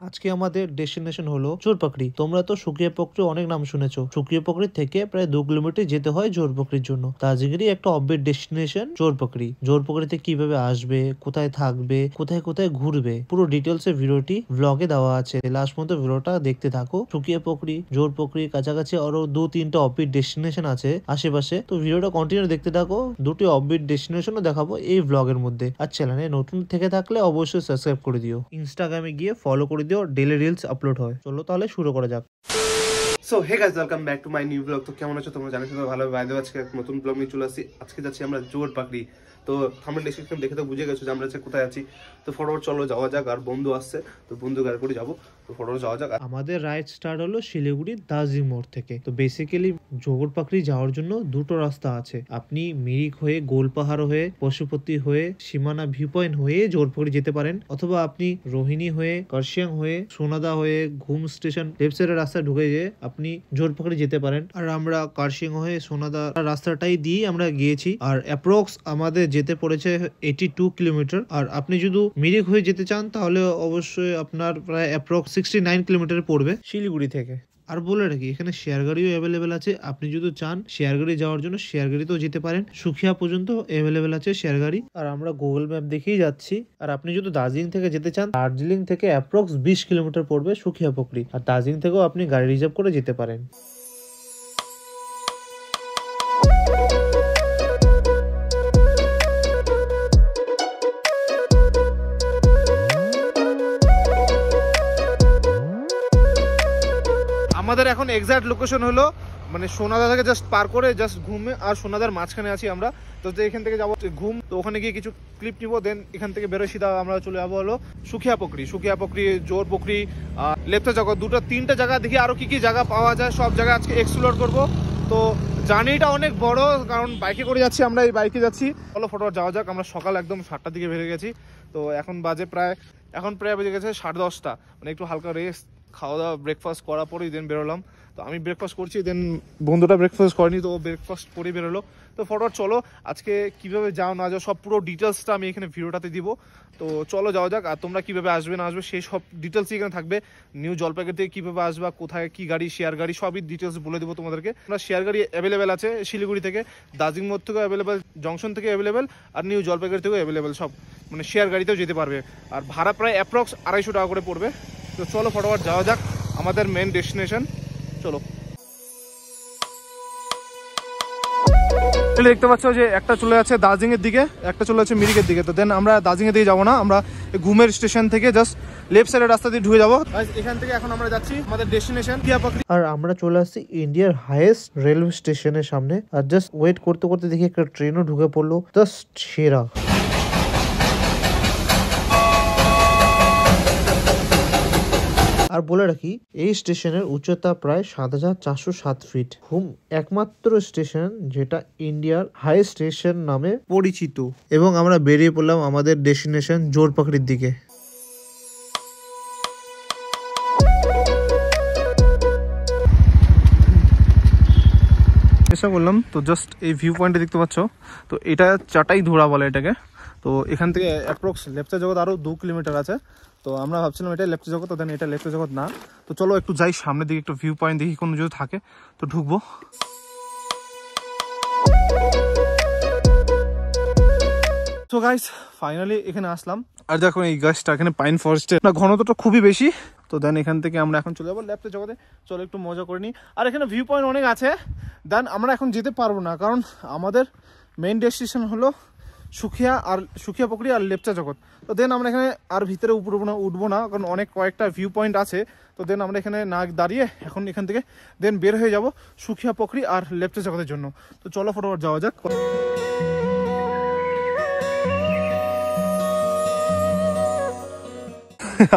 আজকে আমাদের ডেস্টিনেশন হলো জোরপাকড়ি। তোমরা তো শুকিয়া পুকুরি অনেক নাম শুনেছো। শুকিয়া পুকুরি থেকে প্রায় 2 কিলোমিটার যেতে হয় জোরপাকড়ির জন্য। দার্জিলিংয়েরই একটা অফবিট ডেস্টিনেশন জোরপাকড়ি। জোরপাকড়িতে কিভাবে আসবে, কোথায় থাকবে, কোথায় কোথায় ঘুরবে, পুরো ডিটেলস এর ভিডিওটি ব্লগে দেওয়া আছে। লাস্ট পর্যন্ত ভিডিওটা দেখতে থাকো। শুকিয়া পুকুরি, জোরপাকড়ি কাছাকাছি আরো 2-3টা অফবিট ডেস্টিনেশন আছে আশেপাশে। তো ভিডিওটা কন্টিনিউ দেখতে থাকো। দুটি অফবিট ডেস্টিনেশনও দেখাবো এই ব্লগের মধ্যে। আর চ্যানেলে নতুন থেকে থাকলে অবশ্যই সাবস্ক্রাইব করে দিও। ইনস্টাগ্রামে গিয়ে ফলো করে দিও, ডেইলি রিলস আপলোড হয়। চলো তাহলে শুরু করা যাক। So hey guys, welcome back to my new blog. তো কেমন আছো তোমরা? জানি তোমরা ভালোভাবে বাইরে আজকে এক নতুন ব্লগ নিয়ে চলে আসছি। আজকে যাচ্ছি আমরা জোরপাকড়ি। তো থাম্বনেল ডেসক্রিপশন দেখে তো বুঝে গেছো যে আমরা কোথায় আছি। তো ফটোফট চলো যাওয়া যাক। আর বন্ধু আসছে, তো বন্ধু গাড়ি করে যাবো। তো ফটোফট যাওয়া যাক। আমাদের রাইড স্টার্ট হলো শিলিগুড়ি দার্জিলিং মোড় থেকে। তো বেসিক্যালি জোরপাকড়ি যাওয়ার জন্য দুটো রাস্তা আছে। আপনি মিরিক হয়ে, গোলপাহাড় হয়ে, পশুপতি হয়ে, সীমানা ভিউ পয়েন্ট হয়ে জোরপাকড়ি যেতে পারেন, অথবা আপনি রোহিণী হয়ে, কার্শিয়াং হয়ে, সোনাদা হয়ে, ঘুম স্টেশন লেফট সাইডের রাস্তা ঢুকে গিয়ে আপনি জোরপাকড়ি যেতে পারেন। আর আমরা কার্শিয়াং হয়ে সোনাদা রাস্তাটাই দিয়ে আমরা গিয়েছি। আর অ্যাপ্রক্স আমাদের যেতে পড়েছে 82 কিলোমিটার। আর আপনি যদি মিরিক হয়ে যেতে চান তাহলে অবশ্যই আপনার প্রায় অ্যাপ্রক্স 69 কিলোমিটার পড়বে শিলিগুড়ি থেকে। আর বলে রাখি, এখানে শেয়ার গাড়িও অ্যাভেলেবেল আছে। আপনি যদি চান শেয়ার গাড়ি যাওয়ার জন্য শেয়ার গাড়িতেও যেতে পারেন। সুখিয়া পর্যন্ত অ্যাভেলেবেল আছে শেয়ার গাড়ি। আর আমরা গুগল ম্যাপ দেখেই যাচ্ছি। আর আপনি যদি দার্জিলিং থেকে যেতে চান, দার্জিলিং থেকে অ্যাপ্রক্স 20 কিলোমিটার পড়বে সুখিয়া পুকুরি। আর দার্জিলিং থেকেও আপনি গাড়ি রিজার্ভ করে যেতে পারেন। আমাদের এখন এক্সাক্ট লোকেশন হলো মানে সোনাদা থেকে জাস্ট পার করে জাস্ট ঘুমে, আর সোনাদার মাঝখানে আছি আমরা। তো এখান থেকে যাবো ঘুম। তো ওখানে গিয়ে কিছু ক্লিপ নিবো, দেন এখান থেকে বেরোয় সিধা আমরা চলে যাবো হলো সুখিয়া পুকুরি, জোরপাকড়ি, লেপ্চা জগৎ। 2-3টা জায়গা দেখি আরো কি কি জায়গা পাওয়া যায়, সব জায়গা আজকে এক্সপ্লোর করবো। তো জার্নিটা অনেক বড়, কারণ বাইকে করে যাচ্ছি আমরা, এই বাইকে যাচ্ছি। চলো ফটোফট যাওয়া যাক। আমরা সকাল একদম 7টার দিকে বেরিয়ে গেছি। তো এখন প্রায় বেজে গেছে 10:30। মানে একটু হালকা রেস্ট, খাওয়া দাওয়া, ব্রেকফাস্ট করার পরেই দেন বেরোলাম। তো আমি ব্রেকফাস্ট করছি, দেন বন্ধুটা ব্রেকফাস্ট করেনি, তো ব্রেকফাস্ট করে বেরোলো। তো ফটোফট চলো আজকে কিভাবে যাও না যাও সব পুরো ডিটেলসটা আমি এখানে ভিডিওটাতে দিব। তো চলো যাওয়া যাক। আর তোমরা কিভাবে আসবে না আসবে সেই সব ডিটেলসই এখানে থাকবে। নিউ জলপাইগুড়ি থেকে কিভাবে আসবা, কোথায় কি গাড়ি, শেয়ার গাড়ি, সবই ডিটেলস বলে দেবো তোমাদেরকে। আমরা শেয়ার গাড়ি অ্যাভেলেবেল আছে শিলিগুড়ি থেকে, দার্জিলিং মোড় থেকেও অ্যাভেলেবেল, জংশন থেকে অ্যাভেলেবেল, আর নিউ জলপাইগুড়ি থেকেও অ্যাভেলেবেল। সব মানে শেয়ার গাড়িতেও যেতে পারবে। আর ভাড়া প্রায় অ্যাপ্রক্স 250 টাকা করে পড়বে। তো চলো ফটোফট যাওয়া যাক আমাদের মেন ডেস্টিনেশন। চলো। দেখতে পাচ্ছ যে একটা চলে যাচ্ছে দার্জিলিং এর দিকে, একটা চলে যাচ্ছে মিরিকের দিকে। তো দেন আমরা দার্জিলিং এর দিকে যাবো না, আমরা ঘুমের স্টেশন থেকে জাস্ট লেফট সাইডের রাস্তা দিয়ে ঢুকে যাবো। এখান থেকে এখন আমরা যাচ্ছি আমাদের ডেস্টিনেশন জোরপাকড়ি। আর আমরা চলে আসছি ইন্ডিয়ার হাইয়েস্ট রেলওয়ে স্টেশনের সামনে। আর জাস্ট ওয়েট করতে করতে দেখি একটা ট্রেনও ঢুকে পড়লো। জাস্ট সেরা। আর বলে রাখি, এই স্টেশনের উচ্চতা প্রায় 7,407 ফিট। ঘুম একমাত্র স্টেশন যেটা ইন্ডিয়ার হাই স্টেশন নামে পরিচিত। এবং আমরা বেরিয়ে পড়লাম আমাদের ডেস্টিনেশন জোরপাকড়ির দিকে। চেষ্টা করলাম। তো জাস্ট এই ভিউ পয়েন্টে দেখতে পাচ্ছ, তো এটা চাটাই ধোড়া বলে এটাকে। তো এখান থেকে অ্যাপ্রক্স লেপ্চা জগৎ আরো 2 কিলোমিটার আছে। তো আমরা ভাবছিলাম এটা লেপ্চা জগৎ, দেন এটা লেপ্চা জগৎ না। তো চলো একটু যাই সামনের দিকে, একটু ভিউ পয়েন্ট দেখি কোনো যদি থাকে তো ঢুকবো। তো গাইস ফাইনালি এখানে আসলাম। আর দেখো এই গাছটা, এখানে পাইন ফরেস্টের না ঘনত্বটা খুবই বেশি। তো দেন এখান থেকে আমরা এখন চলে যাবো লেপ্চা জগতে। চলো একটু মজা করে নিই। আর এখানে ভিউ পয়েন্ট অনেক আছে। দেন আমরা এখন যেতে পারবো না, কারণ আমাদের মেইন ডেস্টিনেশন হলো সুখিয়া পুকুরি আর লেপ্চা জগৎ। তো দেন আমরা এখানে আর ভিতরে উঠবো না, কারণ অনেক কয়েকটা ভিউ পয়েন্ট আছে। তো দেন আমরা এখানে না দাঁড়িয়ে এখন এখান থেকে দেন বের হয়ে যাব সুখিয়া পুকুরি আর লেপ্চা জগতের জন্য। তো চলো ফটোফট যাওয়া যাক।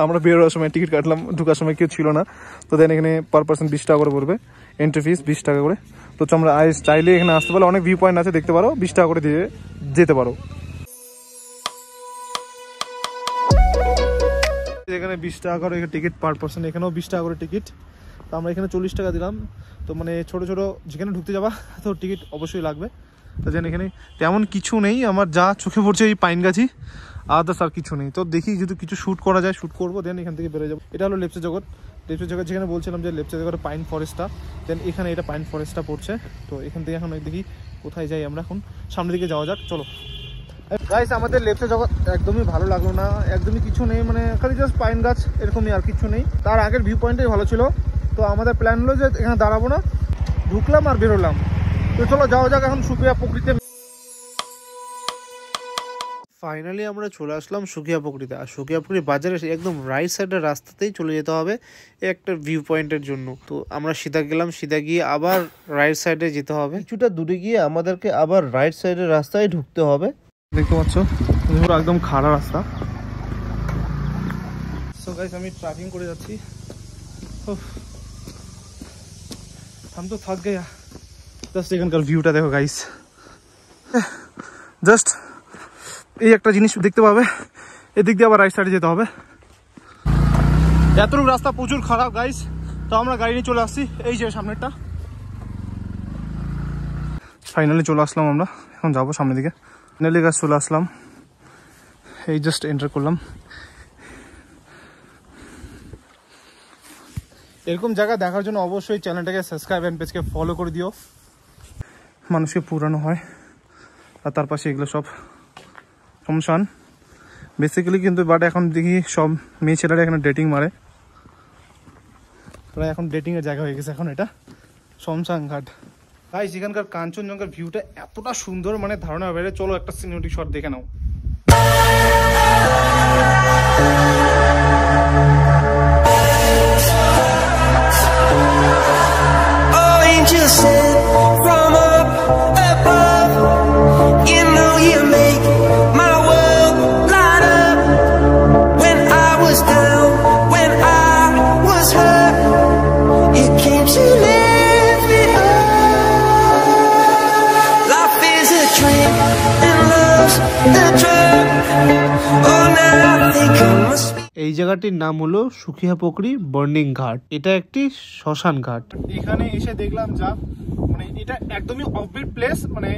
আমরা বেরোবার সময় টিকিট কাটলাম, ঢুকার সময় কেউ ছিল না। তো দেন এখানে পার পার্সন 20 টাকা করে পড়বে, এন্ট্রি ফিস 20 টাকা করে। তো তোমরা চাইলে এখানে আসতে পারো, অনেক ভিউ পয়েন্ট আছে দেখতে পারো, 20 টাকা করে দিয়ে যেতে পারো। এখানে 20 টাকা করে টিকিট পার পার্সন, এখানেও 20 টাকা করে টিকিট। তো আমরা এখানে 40 টাকা দিলাম। তো মানে ছোট ছোট যেখানে ঢুকতে যাবা তো টিকিট অবশ্যই লাগবে। তো যেন এখানে তেমন কিছু নেই, আমার যা চোখে পড়ছে এই পাইন গাছই, আদার্স আর কিছু নেই। তো দেখি যদি কিছু শ্যুট করা যায় শ্যুট করবো, দেন এখান থেকে বেরোয় যাবো। এটা হলো লেপচা জগৎ। লেপচা জগৎ যেখানে বলছিলাম যে লেপচা জগৎ পাইন ফরেস্টটা, দেন এখানে এটা পাইন ফরেস্টটা পড়ছে। তো এখান থেকে এখন দেখি কোথায় যাই আমরা, এখন সামনের দিকে যাওয়া যাক, চলো। গাইস আমাদের লেপচা জগৎ একদমই ভালো লাগলো না, একদমই কিছু নেই, মানে খালি জাস্ট পাইন গাছ এরকমই, আর কিছু নেই। তার আগের ভিউ পয়েন্টটাই ভালো ছিল। তো আমাদের প্ল্যান হলো যে এখানে দাঁড়াবো না, ঢুকলাম আর বেরোলাম। তো চলো যাওয়া যাক এখন সুকিয়া পুকুরিতে। ফাইনালি আমরা চলে আসলাম সুকিয়া পুকুরিতে। আর সুকিয়া পুকুরি বাজারে একদম রাইট সাইডের রাস্তাতেই চলে যেতে হবে একটা ভিউ পয়েন্টের জন্য। তো আমরা সিধা গেলাম, সিধা গিয়ে আবার রাইট সাইডে যেতে হবে, কিছুটা দূরে গিয়ে আমাদেরকে আবার রাইট সাইডের রাস্তায় ঢুকতে হবে। দেখতে পাচ্ছ পুরো একদম খাড়া রাস্তা। সো গাইস আমি ট্রেকিং করে যাচ্ছি, हम तो थक गया। জাস্ট এখানকার ভিউটা দেখো গাইস, জাস্ট এই একটা জিনিস দেখতে পাবে, এদিক দিয়ে আবার রাইট সাইডে যেতে হবে। এতটুকু রাস্তা প্রচুর খারাপ গাইস। তো আমরা গাড়ি নিয়ে চলে আসছি, এই যে সামনেরটা। ফাইনালি চলে আসলাম আমরা, এখন যাবো সামনের দিকে। ফাইনালি গাছ চলে আসলাম, এই জাস্ট এন্টার করলাম। এরকম জায়গা দেখার জন্য অবশ্যই চ্যানেলটাকে সাবস্ক্রাইব এন্ড পেজকে ফলো করে দিও। মানুষকে পুরানো হয়, আর তার পাশে এগুলো সব শমশান বেসিক্যালি, কিন্তু বাট এখন দেখি সব মেয়ে ছেলেরা এখানে ডেটিং মারে, প্রায় এখন ডেটিংয়ের জায়গা হয়ে গেছে এখন এটা শমশান ঘাট। গাইস এখানকার কাঞ্চনজঙ্ঘার ভিউটা এতটা সুন্দর, মানে ধারণা বাইরে। চলো একটা সিনেমেটিক শট দেখে নাও। Angels sent from up above, you know you make my world light up. When I was down, when I was hurt, you came to lift me up. Life is a dream and love's a drug. Oh, now I think I must be. এই জায়গাটির নাম হলো সুকিয়া পুকুরি burning ঘাট। এটা একটি শ্মশান ঘাট। এখানে এসে দেখলাম যা, মানে এটা একদমই অফবিট প্লেস, মানে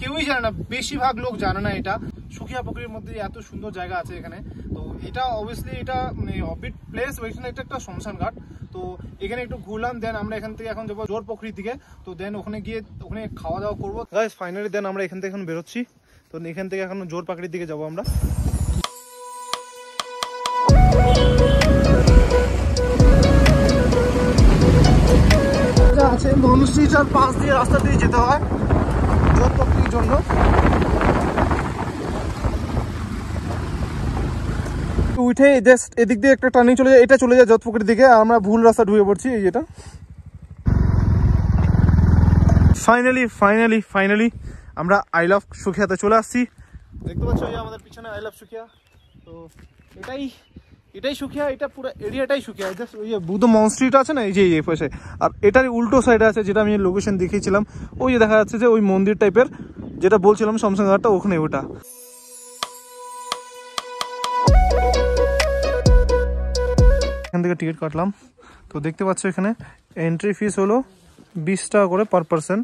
কেউই জানে না, বেশিরভাগ লোক জানে না এটা সুকিয়া পুকুরির মধ্যে এত সুন্দর জায়গা আছে এখানে। তো এটা অবভিয়াসলি এটা মানে অফবিট প্লেস, ওইখানে একটা শ্মশান ঘাট। তো এখানে একটু ঘুরলাম, দেন আমরা এখান থেকে এখন যাবো জোর পুকুরির দিকে। তো দেন ওখানে গিয়ে ওখানে খাওয়া দাওয়া করবো গাইস। ফাইনালি দেন আমরা এখান থেকে এখন বেরোচ্ছি। তো এখান থেকে এখন জোর পাকুড়ির দিকে যাবো আমরা। আছে মনুষ্যটার পাশ দিয়ে রাস্তা দিয়ে যেতে হয় জোর পুকুরির জন্য। উঠে জাস্ট এদিক দিয়ে একটা টার্নিং চলে যায়, এটা চলে যায় যোধপুকুরের দিকে। আমরা ভুল রাস্তা ঢুকে পড়ছি, এই যেটা। ফাইনালি আমরা আই লাভ সুখিয়াতে চলে আসছি। দেখতে পাচ্ছ এই আমাদের পিছনে আই লাভ সুখিয়া। তো এটাই সুখিয়া, এটা পুরো এরিয়াটাই সুখিয়া। জাস্ট ওই যে বুদ্ধ মনস্ট্রিটা আছে না, এই যে এই পাশে, আর এটার উল্টো সাইডে আছে যেটা আমি লোকেশন দেখিয়েছিলাম। ওই যে দেখা যাচ্ছে যে ওই মন্দির টাইপের যেটা বলছিলাম শমশান ঘাটটা, ওখানে ওটা। এখান থেকে টিকিট কাটলাম। তো দেখতে পাচ্ছ এখানে এন্ট্রি ফিস হলো 20 টাকা করে পার পারসন,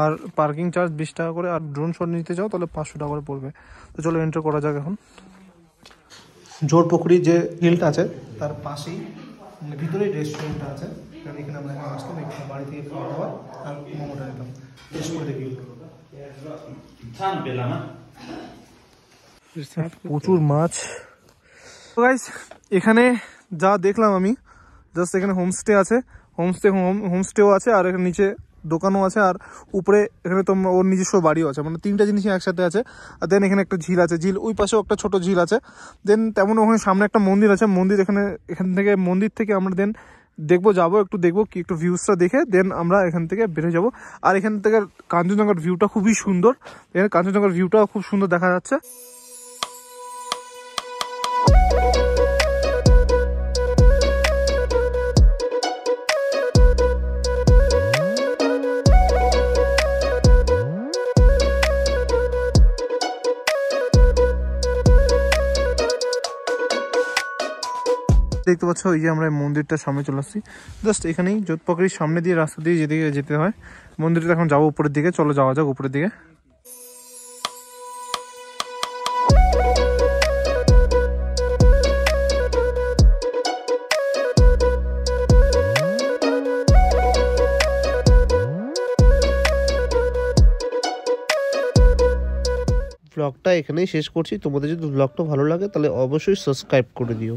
আর পার্কিং চার্জ 20 টাকা করে। আর ড্রোন শট নিতে যাও তাহলে 500 টাকা করে পড়বে। তো চলো এন্ট্রি করা যাক এখন। জোর পুকুরি যে হিলটা আছে তার পাশেই ভিতরেই রেস্টুরেন্টটা আছে। এখানে আমরা আসলাম, এখানে বাড়ি থেকে খাওয়া দাওয়া আর মোমোটা নিতাম, টেস্ট করে দেখি। প্রচুর মাছ। তো গাইস এখানে যা দেখলাম আমি, জাস্ট এখানে হোমস্টে আছে, হোমস্টেও আছে, আর এখানে নিচে দোকানও আছে, আর উপরে এখানে তো ওর নিজস্ব বাড়িও আছে। মানে তিনটা জিনিসই একসাথে আছে। আর দেন এখানে একটা ঝিল আছে, ঝিল ওই পাশেও একটা ছোট ঝিল আছে। দেন তেমন ওখানে সামনে একটা মন্দির আছে, মন্দির এখান থেকে মন্দির থেকে আমরা দেন যাবো একটু দেখবো কি একটু ভিউজটা দেখে দেন আমরা এখান থেকে বেরিয়ে যাবো। আর এখান থেকে কাঞ্চনজঙ্ঘার ভিউটা খুবই সুন্দর, এখানে কাঞ্চনজঙ্ঘার ভিউটাও খুব সুন্দর দেখা যাচ্ছে। দেখতে পাচ্ছ এই যে আমরা মন্দিরটার সামনে চলে আসছি। জাস্ট এখানেই যোধপুকুরির সামনে দিয়ে রাস্তা দিয়ে যেতে হয় মন্দিরটা। এখন যাবো উপরের দিকে, চলো যাওয়া যাক উপরের দিকে। ব্লগটা এখানেই শেষ করছি। তোমাদের যদি ব্লগটা ভালো লাগে তাহলে অবশ্যই সাবস্ক্রাইব করে দিও।